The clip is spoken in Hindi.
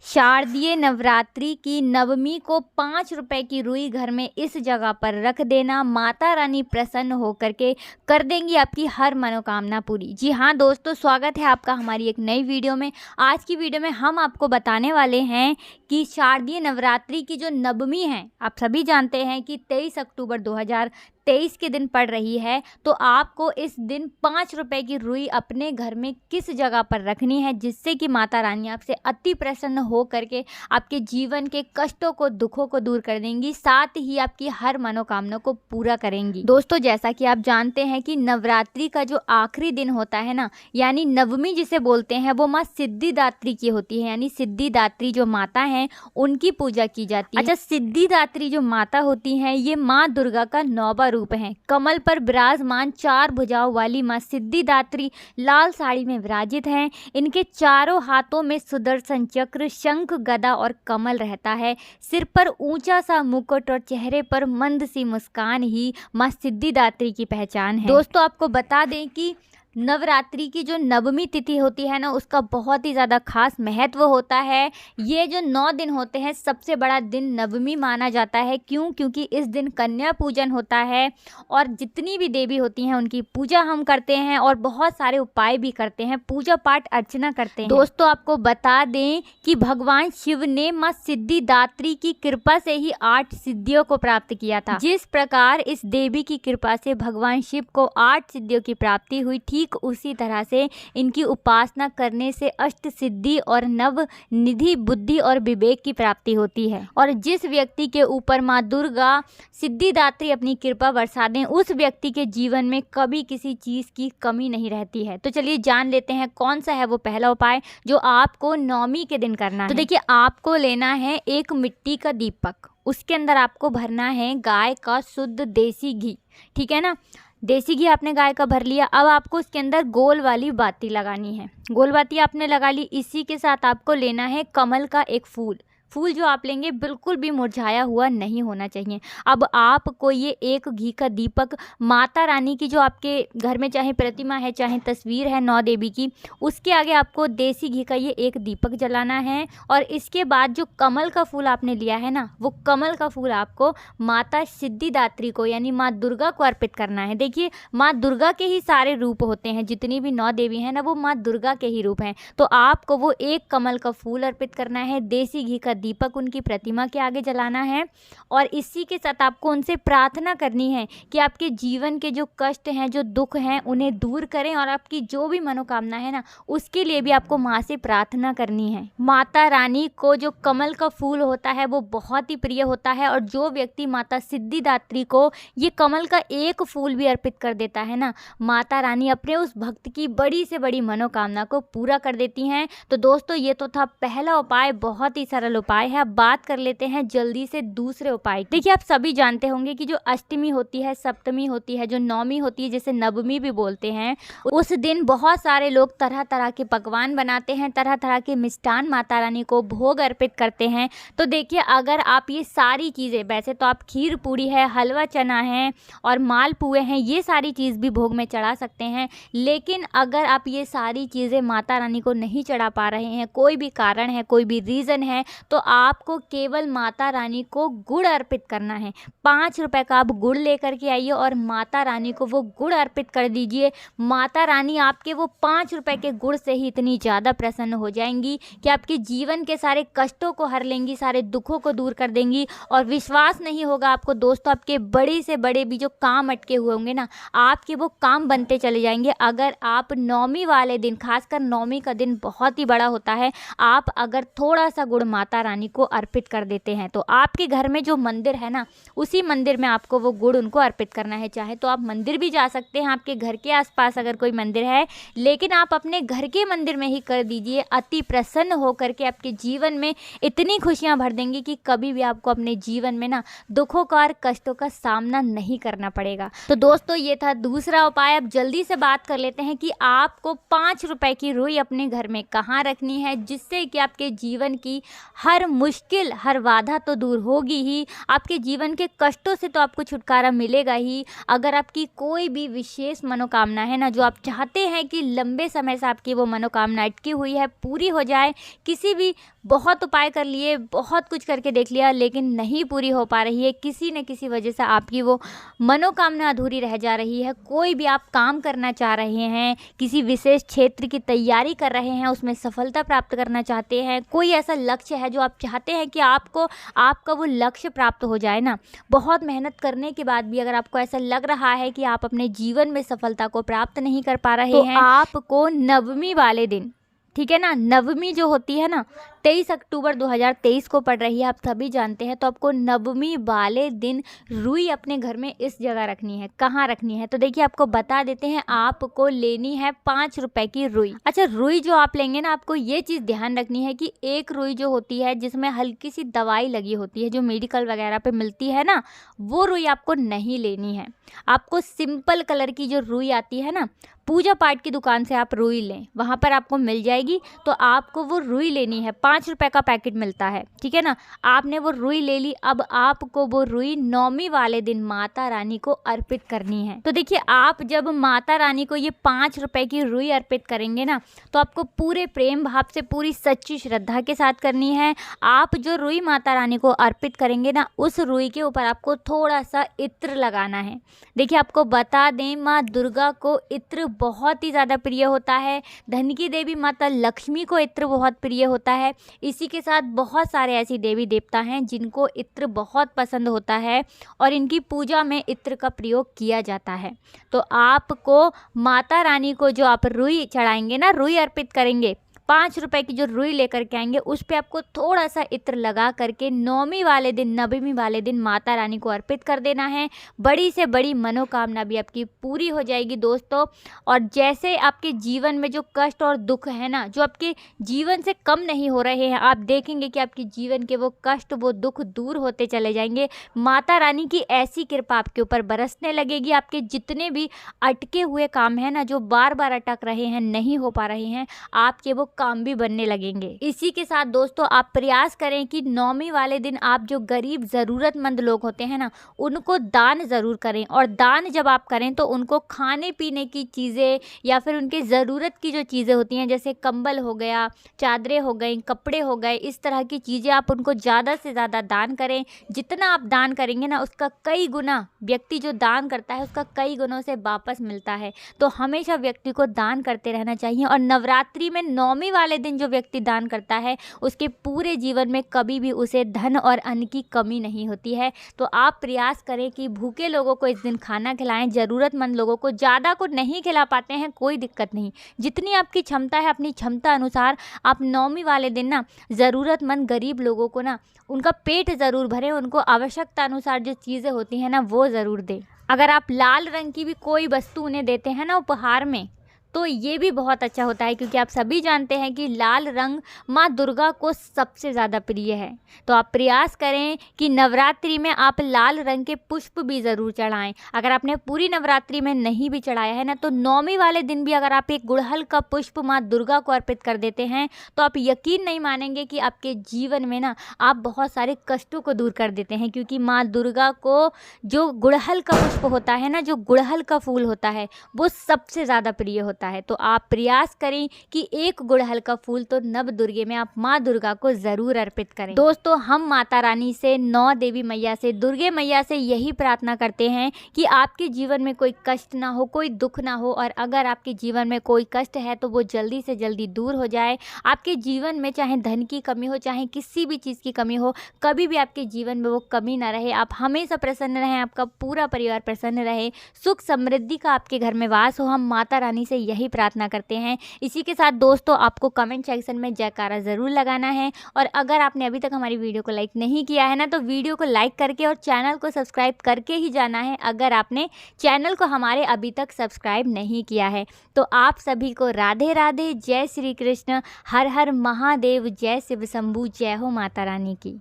शारदीय नवरात्रि की नवमी को 5 रुपए की रुई घर में इस जगह पर रख देना, माता रानी प्रसन्न होकर के कर देंगी आपकी हर मनोकामना पूरी। जी हाँ दोस्तों, स्वागत है आपका हमारी एक नई वीडियो में। आज की वीडियो में हम आपको बताने वाले हैं कि शारदीय नवरात्रि की जो नवमी है, आप सभी जानते हैं कि 23 अक्टूबर 2023 के दिन पड़ रही है। तो आपको इस दिन 5 रुपए की रुई अपने घर में किस जगह पर रखनी है, जिससे कि माता रानी आपसे अति प्रसन्न हो करके आपके जीवन के कष्टों को, दुखों को दूर कर देंगी, साथ ही आपकी हर मनोकामना को पूरा करेंगी। दोस्तों, जैसा कि आप जानते हैं कि नवरात्रि का जो आखिरी दिन होता है ना, यानी नवमी जिसे बोलते हैं, वो माँ सिद्धिदात्री की होती है। यानी सिद्धिदात्री जो माता हैं उनकी पूजा की जाती है। अच्छा, सिद्धिदात्री जो माता होती हैं ये माँ दुर्गा का 9वां रूप है। कमल पर विराजमान 4 भुजाओं वाली माँ सिद्धिदात्री लाल साड़ी में विराजित हैं। इनके चारों हाथों में सुदर्शन चक्र, शंख, गदा और कमल रहता है। सिर पर ऊंचा सा मुकुट और चेहरे पर मंद सी मुस्कान ही माँ सिद्धिदात्री की पहचान है। दोस्तों, आपको बता दें कि नवरात्रि की जो नवमी तिथि होती है ना, उसका बहुत ही ज़्यादा खास महत्व होता है। ये जो 9 दिन होते हैं, सबसे बड़ा दिन नवमी माना जाता है। क्योंकि इस दिन कन्या पूजन होता है और जितनी भी देवी होती हैं उनकी पूजा हम करते हैं और बहुत सारे उपाय भी करते हैं, पूजा पाठ अर्चना करते हैं। दोस्तों, आपको बता दें कि भगवान शिव ने माँ सिद्धिदात्री की कृपा से ही 8 सिद्धियों को प्राप्त किया था। जिस प्रकार इस देवी की कृपा से भगवान शिव को 8 सिद्धियों की प्राप्ति हुई, ठीक उसी तरह से इनकी उपासना करने से अष्ट सिद्धि और नव निधि, बुद्धि और विवेक की प्राप्ति होती है। और जिस व्यक्ति के ऊपर माँ दुर्गा सिद्धिदात्री अपनी कृपा बरसा दें, उस व्यक्ति के जीवन में कभी किसी चीज की कमी नहीं रहती है। तो चलिए जान लेते हैं कौन सा है वो पहला उपाय जो आपको नवमी के दिन करना है। तो देखिए, आपको लेना है एक मिट्टी का दीपक, उसके अंदर आपको भरना है गाय का शुद्ध देसी घी। ठीक है ना, देसी घी आपने गाय का भर लिया। अब आपको उसके अंदर गोल वाली बाती लगानी है। गोल बाती आपने लगा ली। इसी के साथ आपको लेना है कमल का एक फूल। फूल जो आप लेंगे बिल्कुल भी मुरझाया हुआ नहीं होना चाहिए। अब आपको ये एक घी का दीपक माता रानी की जो आपके घर में चाहे प्रतिमा है, चाहे तस्वीर है 9 देवी की, उसके आगे आपको देसी घी का ये एक दीपक जलाना है। और इसके बाद जो कमल का फूल आपने लिया है ना, वो कमल का फूल आपको माता सिद्धिदात्री को यानी माँ दुर्गा को अर्पित करना है। देखिए, माँ दुर्गा के ही सारे रूप होते हैं, जितनी भी 9 देवी हैं ना, वो माँ दुर्गा के ही रूप हैं। तो आपको वो एक कमल का फूल अर्पित करना है, देसी घी का दीपक उनकी प्रतिमा के आगे जलाना है। और इसी के साथ आपको उनसे प्रार्थना करनी है कि आपके जीवन के जो कष्ट हैं, जो दुख हैं, उन्हें दूर करें और आपकी जो भी मनोकामना है ना, उसके लिए भी आपको माँ से प्रार्थना करनी है। माता रानी को जो कमल का फूल होता है वो बहुत ही प्रिय होता है। और जो व्यक्ति माता सिद्धिदात्री को ये कमल का एक फूल भी अर्पित कर देता है ना, माता रानी अपने उस भक्त की बड़ी से बड़ी मनोकामना को पूरा कर देती हैं। तो दोस्तों, ये तो था पहला उपाय, बहुत ही सरल उपाय है। अब बात कर लेते हैं जल्दी से दूसरे उपाय। देखिए, आप सभी जानते होंगे कि जो अष्टमी होती है, सप्तमी होती है, जो नवमी होती है, जिसे नवमी भी बोलते हैं, उस दिन बहुत सारे लोग तरह तरह के पकवान बनाते हैं, तरह तरह के मिष्ठान माता रानी को भोग अर्पित करते हैं। तो देखिए, अगर आप ये सारी चीज़ें, वैसे तो आप खीर पूरी है, हलवा चना है और मालपुए हैं, ये सारी चीज़ भी भोग में चढ़ा सकते हैं। लेकिन अगर आप ये सारी चीज़ें माता रानी को नहीं चढ़ा पा रहे हैं, कोई भी कारण है, कोई भी रीज़न है, तो आपको केवल माता रानी को गुड़ अर्पित करना है। 5 रुपए का आप गुड़ लेकर के आइए और माता रानी को वो गुड़ अर्पित कर दीजिए। माता रानी आपके वो 5 रुपए के गुड़ से ही इतनी ज़्यादा प्रसन्न हो जाएंगी कि आपके जीवन के सारे कष्टों को हर लेंगी, सारे दुखों को दूर कर देंगी। और विश्वास नहीं होगा आपको दोस्तों, आपके बड़े से बड़े भी जो काम अटके हुए होंगे ना, आपके वो काम बनते चले जाएंगे। अगर आप नवमी वाले दिन, खासकर नवमी का दिन बहुत ही बड़ा होता है, आप अगर थोड़ा सा गुड़ माता रानी को अर्पित कर देते हैं, तो आपके घर में जो मंदिर है ना, उसी मंदिर में आपको वो गुड़ उनको अर्पित करना है। चाहे तो आप मंदिर भी जा सकते हैं, आपके घर के आसपास अगर कोई मंदिर है, लेकिन आप अपने घर के मंदिर में ही कर दीजिए। अति प्रसन्न होकर के आपके जीवन में इतनी खुशियां भर देंगी कि कभी भी आपको अपने जीवन में ना दुखों का और कष्टों का सामना नहीं करना पड़ेगा। तो दोस्तों, ये था दूसरा उपाय। अब जल्दी से बात कर लेते हैं कि आपको 5 रुपए की रुई अपने घर में कहाँ रखनी है, जिससे कि आपके जीवन की हर हर मुश्किल, हर बाधा तो दूर होगी ही, आपके जीवन के कष्टों से तो आपको छुटकारा मिलेगा ही। अगर आपकी कोई भी विशेष मनोकामना है ना, जो आप चाहते हैं कि लंबे समय से आपकी वो मनोकामना अटकी हुई है, पूरी हो जाए, किसी भी बहुत उपाय कर लिए, बहुत कुछ करके देख लिया, लेकिन नहीं पूरी हो पा रही है, किसी न किसी वजह से आपकी वो मनोकामना अधूरी रह जा रही है, कोई भी आप काम करना चाह रहे हैं, किसी विशेष क्षेत्र की तैयारी कर रहे हैं, उसमें सफलता प्राप्त करना चाहते हैं, कोई ऐसा लक्ष्य है जो आप चाहते हैं कि आपको आपका वो लक्ष्य प्राप्त हो जाए ना, बहुत मेहनत करने के बाद भी अगर आपको ऐसा लग रहा है कि आप अपने जीवन में सफलता को प्राप्त नहीं कर पा रहे हैं, आपको नवमी वाले दिन, ठीक है ना, नवमी जो होती है ना 23 अक्टूबर 2023 को पड़ रही है, आप सभी जानते हैं। तो आपको नवमी वाले दिन रुई अपने घर में इस जगह रखनी है। कहाँ रखनी है तो देखिए आपको बता देते हैं। आपको लेनी है 5 रुपए की रुई। अच्छा, रुई जो आप लेंगे ना, आपको ये चीज़ ध्यान रखनी है कि एक रुई जो होती है जिसमें हल्की सी दवाई लगी होती है, जो मेडिकल वगैरह पे मिलती है ना, वो रुई आपको नहीं लेनी है। आपको सिंपल कलर की जो रुई आती है ना, पूजा पाठ की दुकान से आप रुई लें, वहाँ पर आपको मिल जाएगी। तो आपको वो रुई लेनी है, 5 रुपए का पैकेट मिलता है, ठीक है ना। आपने वो रुई ले ली। अब आपको वो रुई नौमी वाले दिन माता रानी को अर्पित करनी है। तो देखिए, आप जब माता रानी को ये 5 रुपए की रुई अर्पित करेंगे ना, तो आपको पूरे प्रेम भाव से, पूरी सच्ची श्रद्धा के साथ करनी है। आप जो रुई माता रानी को अर्पित करेंगे ना, उस रुई के ऊपर आपको थोड़ा सा इत्र लगाना है। देखिए, आपको बता दें, माँ दुर्गा को इत्र बहुत ही ज़्यादा प्रिय होता है। धन की देवी माता लक्ष्मी को इत्र बहुत प्रिय होता है। इसी के साथ बहुत सारे ऐसी देवी देवता हैं जिनको इत्र बहुत पसंद होता है और इनकी पूजा में इत्र का प्रयोग किया जाता है। तो आपको माता रानी को जो आप रुई चढ़ाएंगे ना, रुई अर्पित करेंगे, 5 रुपए की जो रुई लेकर के आएंगे, उस पे आपको थोड़ा सा इत्र लगा करके नवमी वाले दिन माता रानी को अर्पित कर देना है। बड़ी से बड़ी मनोकामना भी आपकी पूरी हो जाएगी दोस्तों। और जैसे आपके जीवन में जो कष्ट और दुख है ना, जो आपके जीवन से कम नहीं हो रहे हैं, आप देखेंगे कि आपके जीवन के वो कष्ट, वो दुख दूर होते चले जाएंगे। माता रानी की ऐसी कृपा आपके ऊपर बरसने लगेगी। आपके जितने भी अटके हुए काम हैं ना, जो बार बार अटक रहे हैं, नहीं हो पा रहे हैं, आपके वो काम भी बनने लगेंगे। इसी के साथ दोस्तों, आप प्रयास करें कि नौमी वाले दिन आप जो गरीब ज़रूरतमंद लोग होते हैं ना, उनको दान ज़रूर करें। और दान जब आप करें तो उनको खाने पीने की चीज़ें या फिर उनके ज़रूरत की जो चीज़ें होती हैं, जैसे कंबल हो गया, चादरें हो गई, कपड़े हो गए, इस तरह की चीज़ें आप उनको ज़्यादा से ज़्यादा दान करें। जितना आप दान करेंगे ना, उसका कई गुना, व्यक्ति जो दान करता है उसका कई गुणों से वापस मिलता है। तो हमेशा व्यक्ति को दान करते रहना चाहिए। और नवरात्रि में नौमी वाले दिन जो व्यक्ति दान करता है, उसके पूरे जीवन में कभी भी उसे धन और अन्न की कमी नहीं होती है। तो आप प्रयास करें कि भूखे लोगों को इस दिन खाना खिलाएं, ज़रूरतमंद लोगों को। ज़्यादा को नहीं खिला पाते हैं, कोई दिक्कत नहीं, जितनी आपकी क्षमता है, अपनी क्षमता अनुसार आप नौमी वाले दिन ना ज़रूरतमंद गरीब लोगों को ना, उनका पेट ज़रूर भरें, उनको आवश्यकता अनुसार जो चीज़ें होती हैं ना, वो ज़रूर दें। अगर आप लाल रंग की भी कोई वस्तु उन्हें देते हैं ना उपहार में, तो ये भी बहुत अच्छा होता है, क्योंकि आप सभी जानते हैं कि लाल रंग माँ दुर्गा को सबसे ज़्यादा प्रिय है। तो आप प्रयास करें कि नवरात्रि में आप लाल रंग के पुष्प भी ज़रूर चढ़ाएं। अगर आपने पूरी नवरात्रि में नहीं भी चढ़ाया है ना, तो नौमी वाले दिन भी अगर आप एक गुड़हल का पुष्प माँ दुर्गा को अर्पित कर देते हैं, तो आप यकीन नहीं मानेंगे कि आपके जीवन में ना आप बहुत सारे कष्टों को दूर कर देते हैं। क्योंकि माँ दुर्गा को जो गुड़हल का पुष्प होता है ना, जो गुड़हल का फूल होता है, वो सबसे ज़्यादा प्रिय होता है। तो आप प्रयास करें कि एक गुड़हल का फूल तो नव दुर्गे में आप माँ दुर्गा को ज़रूर अर्पित करें। दोस्तों, हम माता रानी से, 9 देवी मैया से, दुर्गे मैया से यही प्रार्थना करते हैं कि आपके जीवन में कोई कष्ट ना हो, कोई दुख ना हो। और अगर आपके जीवन में कोई कष्ट है तो वो जल्दी से जल्दी दूर हो जाए। आपके जीवन में चाहे धन की कमी हो, चाहे किसी भी चीज़ की कमी हो, कभी भी आपके जीवन में वो कमी ना रहे। आप हमेशा प्रसन्न रहें, आपका पूरा परिवार प्रसन्न रहे, सुख समृद्धि का आपके घर में वास हो। हम माता रानी से यही प्रार्थना करते हैं। इसी के साथ दोस्तों, आपको कमेंट सेक्शन में जयकारा ज़रूर लगाना है। और अगर आपने अभी तक हमारी वीडियो को लाइक नहीं किया है ना, तो वीडियो को लाइक करके और चैनल को सब्सक्राइब करके ही जाना है, अगर आपने चैनल को हमारे अभी तक सब्सक्राइब नहीं किया है। तो आप सभी को राधे राधे, जय श्री कृष्ण, हर हर महादेव, जय शिव शंभू, जय हो माता रानी की।